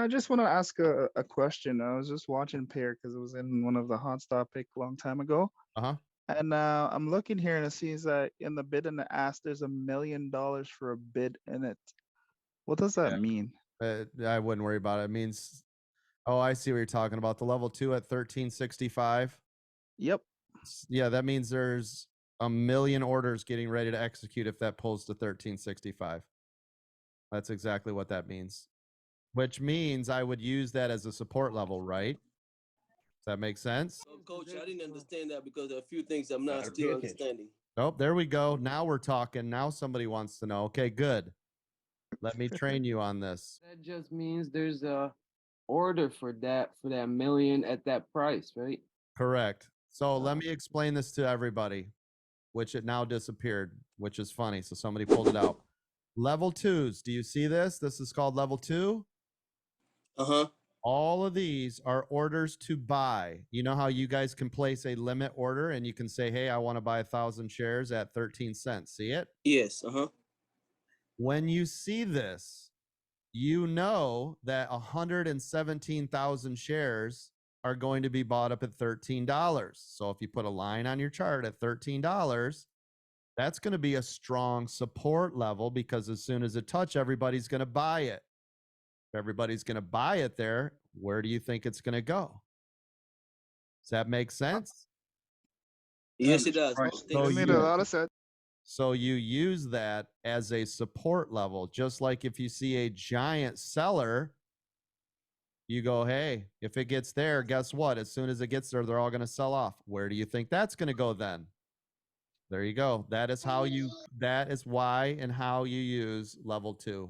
I just want to ask a question. I was just watching Pair because it was in one of the hot topic a long time ago. Uh-huh. And I'm looking here and it seems that in the bid and the ask, there's $1 million for a bid in it. What does that Yeah. mean? I wouldn't worry about it. It means, oh, I see what you're talking about. The level 2 at 1365. Yep. Yeah, that means there's a million orders getting ready to execute if that pulls to 1365. That's exactly what that means. Which means I would use that as a support level, right? Does that make sense? So, Coach, I didn't understand that because there are a few things I'm not still understanding. Oh, there we go. Now we're talking. Now somebody wants to know. Okay, good. Let me train you on this. That just means there's a order for that million at that price, right? Correct. So let me explain this to everybody, which it now disappeared, which is funny. So somebody pulled it out. Level 2s. Do you see this? This is called level 2. Uh-huh. All of these are orders to buy. You know how you guys can place a limit order and you can say, hey, I want to buy 1,000 shares at 13 cents. See it? Yes. Uh-huh. When you see this, you know that 117,000 shares are going to be bought up at $13. So if you put a line on your chart at $13, that's going to be a strong support level because as soon as it touches, everybody's going to buy it. If everybody's going to buy it there, where do you think it's going to go? Does that make sense? Yes, it does. Right. Thank So It you. made a lot of sense. So you use that as a support level, just like if you see a giant seller, you go, hey, if it gets there, guess what? As soon as it gets there, they're all going to sell off. Where do you think that's going to go then? There you go. That is how you, that is why and how you use level 2.